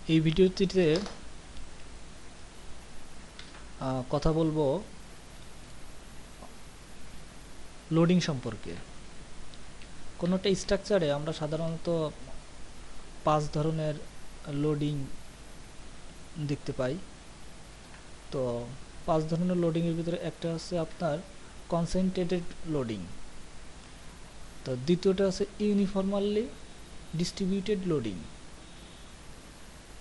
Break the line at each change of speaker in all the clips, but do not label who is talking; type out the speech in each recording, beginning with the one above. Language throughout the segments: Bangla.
এই ভিডিওটিতে কথা বলবো লোডিং সম্পর্কে। কোনো একটা স্ট্রাকচারে আমরা সাধারণত 5 ধরনের লোডিং দেখতে পাই। তো 5 ধরনের লোডিংয়ের ভিতরে একটা হচ্ছে আপনার কনসেন্ট্রেটেড লোডিং, তো দ্বিতীয়টা হচ্ছে ইউনিফর্মালি ডিস্ট্রিবিউটেড লোডিং,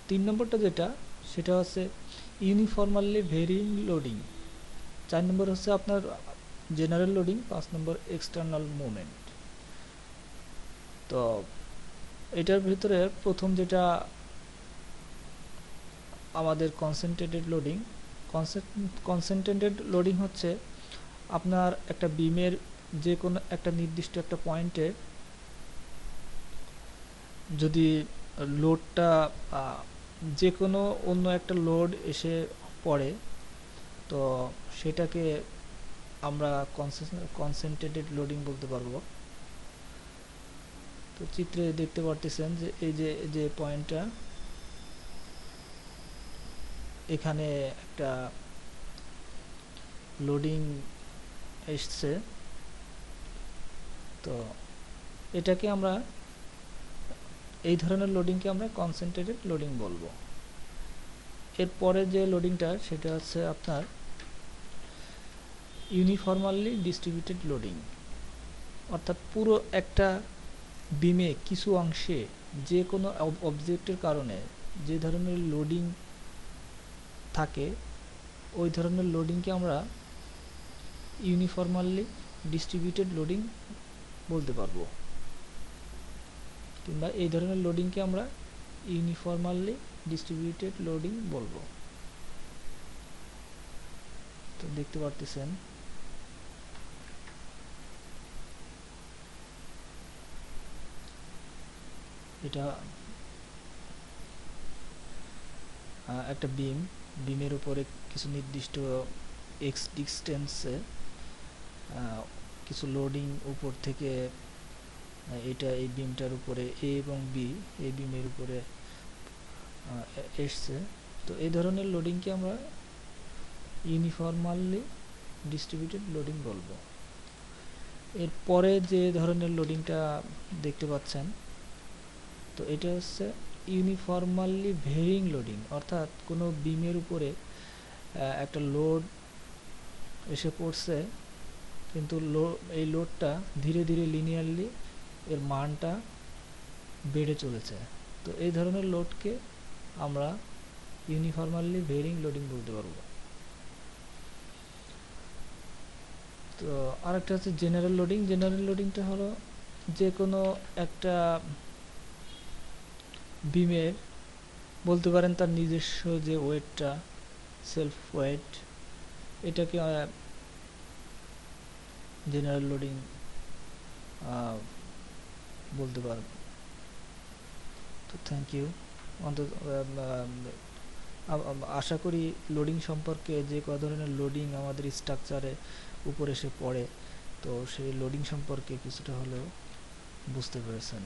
3 নম্বরটা যেটা সেটা হচ্ছে ইউনিফর্মালি ভেরিং লোডিং, 4 নম্বর হচ্ছে আপনার জেনারেল লোডিং, 5 নম্বর এক্সটার্নাল মুভমেন্ট। তো এটার ভিতরে প্রথম যেটা আমাদের কনসেন্ট্রেটেড লোডিং। কনসেন্ট্রেটেড লোডিং হচ্ছে আপনার একটা বিমের যে কোনো একটা নির্দিষ্ট একটা পয়েন্টে যদি লোডটা যে কোনো অন্য একটা লোড এসে পড়ে, তো সেটাকে আমরা কনসেন্ট্রেটেড লোডিং বলতে পারবো। তো চিত্রে দেখতে পারতেছেন যে এই যে পয়েন্টটা, এখানে একটা লোডিং এসছে, তো এটাকে আমরা এই ধরনের লোডিংকে আমরা কনসেন্ট্রেটেড লোডিং বলবো। এরপরে যে লোডিংটা সেটা হচ্ছে আপনার ইউনিফর্মালি ডিস্ট্রিবিউটেড লোডিং, অর্থাৎ পুরো একটা বিমে কিছু অংশে যে কোনো অবজেক্টের কারণে যে ধরনের লোডিং থাকে ওই ধরনের লোডিংকে আমরা ইউনিফর্মালি ডিস্ট্রিবিউটেড লোডিং বলতে পারবো, কিংবা এই ধরনের লোডিংকে আমরা ইউনিফর্মালি ডিস্ট্রিবিউটেড লোডিং বলবো। তো দেখতে পারতেছেন এটা একটা বিমের উপরে কিছু নির্দিষ্ট এক্স ডিস্টেন্সে কিছু লোডিং উপর থেকে এটা এই বিমটার উপরে এ এবং বি, এই বিমের উপরে এসছে। তো এই ধরনের লোডিংকে আমরা ইউনিফর্মালি ডিস্ট্রিবিউটেড লোডিং বলবো। এরপরে যে ধরনের লোডিংটা দেখতে পাচ্ছেন, তো এটা হচ্ছে ইউনিফর্মালি ভেরিং লোডিং, অর্থাৎ কোনো বিমের উপরে একটা লোড এসে পড়ছে, কিন্তু এই লোডটা ধীরে ধীরে লিনিয়ারলি এর মানটা বেড়ে চলেছে। তো এই ধরনের লোডকে আমরা ইউনিফর্মালি ভেরিং লোডিং বলতে পারবো। তো আরেকটা হচ্ছে জেনারেল লোডিং। জেনারেল লোডিংটা হলো যে কোনো একটা বিমের বলতে পারেন তার নিজস্ব যে ওয়েটটা, সেলফ ওয়েট, এটাকে জেনারেল লোডিং বলতে পারব। তো থ্যাংক ইউ। অন্তত আশা করি লোডিং সম্পর্কে, যে কয় ধরনের লোডিং আমাদের স্ট্রাকচারে উপরে এসে পড়ে, তো সেই লোডিং সম্পর্কে কিছুটা হলেও বুঝতে পেরেছেন।